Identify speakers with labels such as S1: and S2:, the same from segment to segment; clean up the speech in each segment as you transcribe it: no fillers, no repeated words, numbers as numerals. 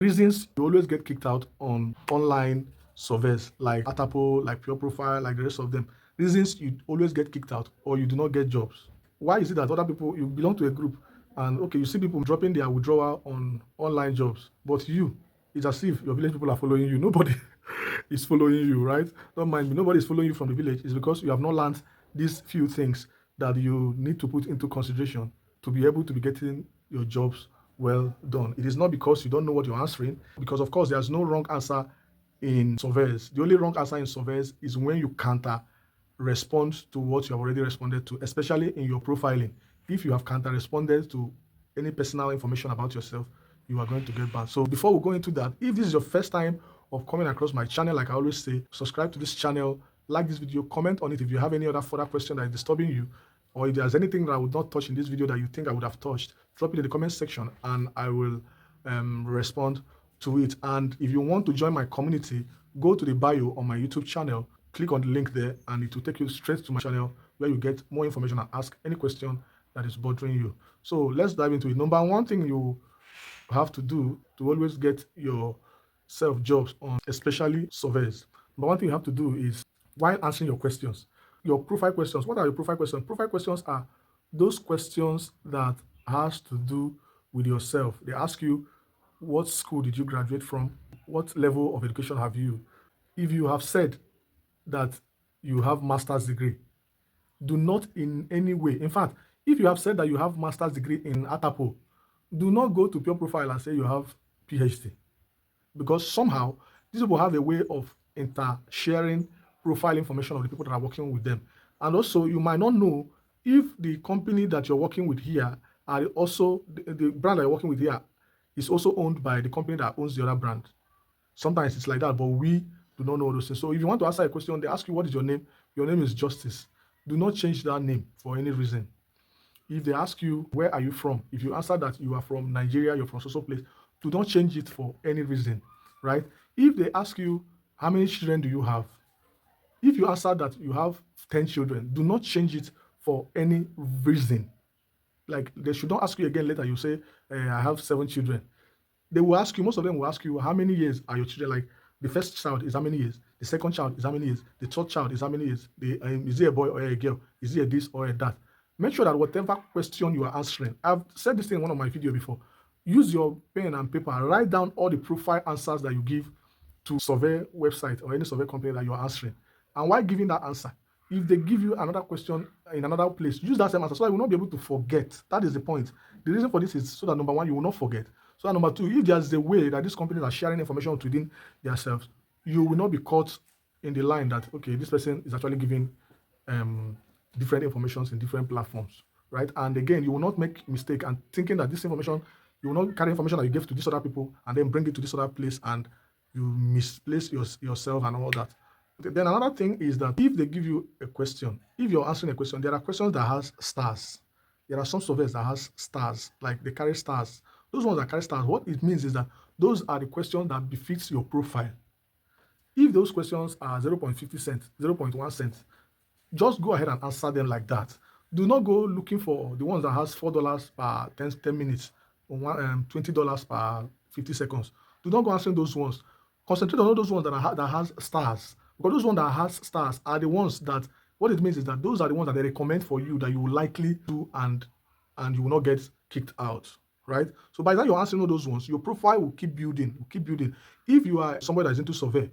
S1: Reasons you always get kicked out on online surveys like Atapo, like Pure Profile, like the rest of them. Reasons you always get kicked out or you do not get jobs. Why is it that other people, you belong to a group and okay, you see people dropping their withdrawal on online jobs, but you, it's as if your village people are following you. Nobody is following you, right? Don't mind me. Nobody is following you from the village. It's because you have not learned these few things that you need to put into consideration to be able to be getting your jobs well done. It is not because you don't know what you're answering, because of course there's no wrong answer in surveys. The only wrong answer in surveys is when you counter respond to what you have already responded to, especially in your profiling. If you have counter responded to any personal information about yourself, you are going to get banned. So before we go into that, if this is your first time of coming across my channel, like I always say, subscribe to this channel, like this video, comment on it if you have any other further question that is disturbing you, or if there's anything that I would not touch in this video that you think I would have touched, drop it in the comment section and I will respond to it. And if you want to join my community, go to the bio on my YouTube channel, click on the link there, and it will take you straight to my channel where you get more information and ask any question that is bothering you. So let's dive into it. Number one thing you have to do to always get yourself jobs on, especially surveys. Number one thing you have to do is, while answering your questions, your profile questions. What are your profile questions? Profile questions are those questions that has to do with yourself. They ask you, what school did you graduate from? What level of education have you? If you have said that you have master's degree, do not in any way, in fact, if you have said that you have master's degree in Atapo, do not go to Pure Profile and say you have PhD, because somehow these people have a way of sharing profile information of the people that are working with them. And also, you might not know if the company that you're working with here are also the brand that you're working with here is also owned by the company that owns the other brand. Sometimes it's like that, but we do not know those things. So if you want to answer a question, they ask you, what is your name? Your name is Justice. Do not change that name for any reason. If they ask you, where are you from? If you answer that you are from Nigeria, you're from so place, do not change it for any reason, right? If they ask you, how many children do you have? If you answer that you have 10 children, do not change it for any reason. Like, they should not ask you again later. You say, I have 7 children. They will ask you, most of them will ask you, how many years are your children? Like, the first child is how many years? The second child is how many years? The third child is how many years? Is it a boy or a girl? Is it a this or a that? Make sure that whatever question you are answering, I've said this thing in one of my videos before, use your pen and paper, write down all the profile answers that you give to survey website or any survey company that you are answering. And while giving that answer, if they give you another question in another place, use that same answer so that you will not be able to forget. That is the point. The reason for this is so that, number one, you will not forget. So that, number two, if there's a way that these companies are sharing information within themselves, you will not be caught in the line that, okay, this person is actually giving different informations in different platforms, right? And again, you will not make mistake and thinking that this information, you will not carry information that you gave to these other people and then bring it to this other place and you misplace yourself and all that. Then another thing is that if they give you a question, if you're answering a question, there are questions that has stars. There are some surveys that has stars, like they carry stars. Those ones that carry stars, what it means is that those are the questions that befits your profile. If those questions are 0.50 cents, 0.1 cents, just go ahead and answer them like that. Do not go looking for the ones that has $4 per 10 minutes or $20 per 50 seconds. Do not go answering those ones. Concentrate on those ones that has stars. Because those ones that has stars are the ones that, what it means is that those are the ones that they recommend for you that you will likely do and you will not get kicked out, right? So by the time you're answering all those ones, your profile will keep building, If you are somebody that is into survey,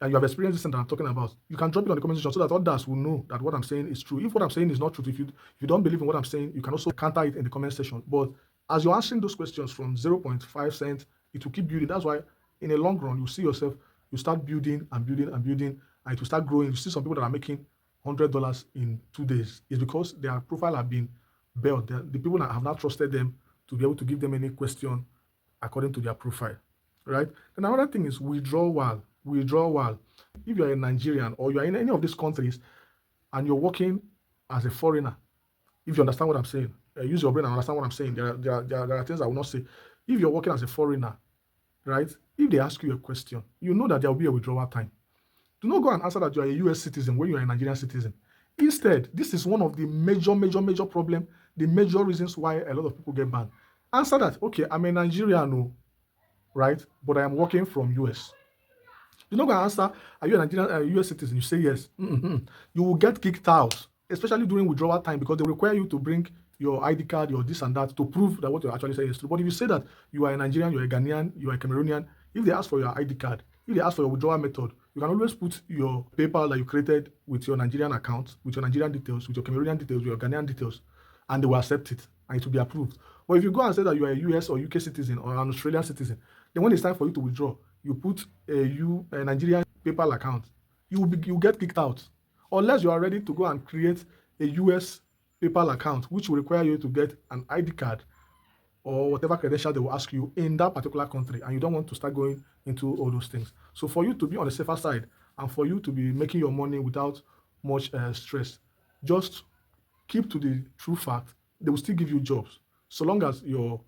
S1: and you have experienced this thing that I'm talking about, you can drop it on the comment section so that others will know that what I'm saying is true. If what I'm saying is not true, if you don't believe in what I'm saying, you can also counter it in the comment section. But as you're answering those questions from 0.5 cents, it will keep building. That's why in the long run, you see yourself, you start building and building and building, and it will start growing. You see some people that are making $100 in 2 days. It's because their profile have been built. The people that have not trusted them to be able to give them any question according to their profile, right? And another thing is withdrawal. If you're a Nigerian or you're in any of these countries and you're working as a foreigner, if you understand what I'm saying, use your brain and understand what I'm saying. There are things I will not say. If you're working as a foreigner, right? If they ask you a question, you know that there will be a withdrawal time. Do not go and answer that you're a US citizen when you're a Nigerian citizen. Instead, this is one of the major problem, the major reasons why a lot of people get banned. Answer that, okay, I'm a Nigerian, no. right? But I am working from US. You're not going to answer, are you a Nigerian US citizen? You say yes. Mhm. You will get kicked out, especially during withdrawal time, because they require you to bring your ID card, your this and that, to prove that what you're actually saying is true. But if you say that you are a Nigerian, you're a Ghanaian, you're a Cameroonian, if they ask for your ID card, if they ask for your withdrawal method, you can always put your PayPal that you created with your Nigerian account, with your Nigerian details, with your Cameroonian details, with your Ghanaian details, and they will accept it and it will be approved. But if you go and say that you are a US or UK citizen or an Australian citizen, then when it's time for you to withdraw, you put a Nigerian PayPal account, you get kicked out. Unless you are ready to go and create a US PayPal account, which will require you to get an ID card or whatever credential they will ask you in that particular country, and you don't want to start going into all those things. So for you to be on the safer side and for you to be making your money without much stress, just keep to the true fact. They will still give you jobs so long as your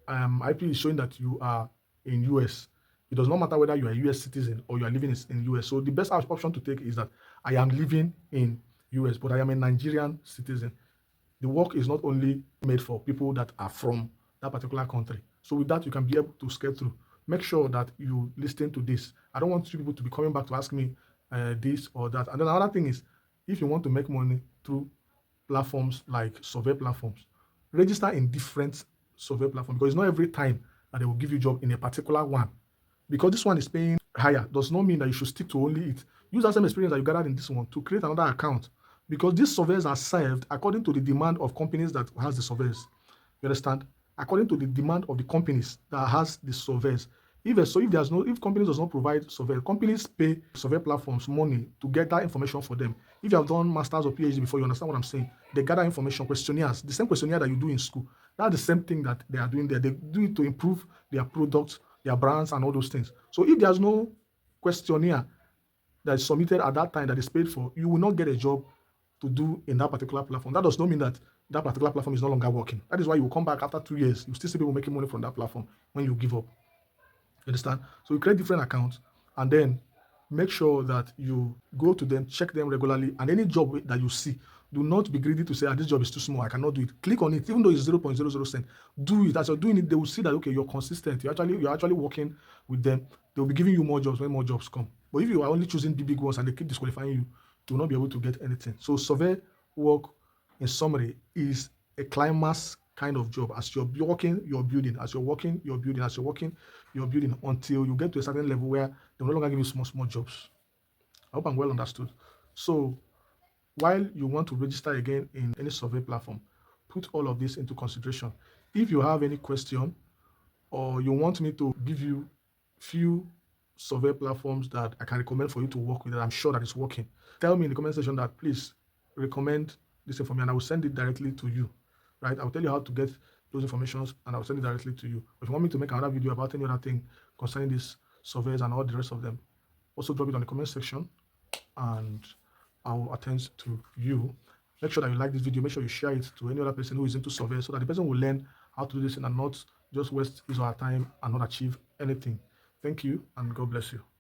S1: IP is showing that you are in US. It does not matter whether you are a US citizen or you are living in US. So the best option to take is that I am living in US, but I am a Nigerian citizen. The work is not only made for people that are from that particular country. So with that, you can be able to scale through. Make sure that you listen to this. I don't want you people to be coming back to ask me this or that. And then another thing is, if you want to make money through platforms like survey platforms, register in different survey platforms, because it's not every time that they will give you a job in a particular one. Because this one is paying higher does not mean that you should stick to only it. Use that same experience that you gathered in this one to create another account, because these surveys are served according to the demand of companies that has the surveys. You understand? According to the demand of the companies that has the surveys. If companies does not provide survey, companies pay survey platforms money to get that information for them. If you have done masters or PhD before, you understand what I'm saying. They gather information, questionnaires, the same questionnaire that you do in school. That's the same thing that they are doing there. They do it to improve their products, their brands, and all those things. So if there's no questionnaire that is submitted at that time that is paid for, you will not get a job to do in that particular platform. That does not mean that that particular platform is no longer working. That is why you will come back after 2 years. You still see people making money from that platform when you give up. You understand? So you create different accounts and then make sure that you go to them, check them regularly, and any job that you see, do not be greedy to say, this job is too small, I cannot do it. Click on it, even though it's 0.00 cent. Do it. As you're doing it, they will see that, okay, you're consistent. You're actually working with them. They'll be giving you more jobs when more jobs come. But if you are only choosing the big ones and they keep disqualifying you, you will not be able to get anything. So survey work, in summary, is a climax kind of job. As you're working, you're building. As you're working, you're building. As you're working, you're building until you get to a certain level where they will no longer give you small jobs. I hope I'm well understood. So while you want to register again in any survey platform, put all of this into consideration. If you have any question or you want me to give you few survey platforms that I can recommend for you to work with that I'm sure that it's working, tell me in the comment section that please recommend this thing for me and I will send it directly to you. Right? I'll tell you how to get those informations and I'll send it directly to you. If you want me to make another video about any other thing concerning these surveys and all the rest of them, also drop it on the comment section and I will attend to you. Make sure that you like this video. Make sure you share it to any other person who is into surveys so that the person will learn how to do this and not just waste his or her time and not achieve anything. Thank you and God bless you.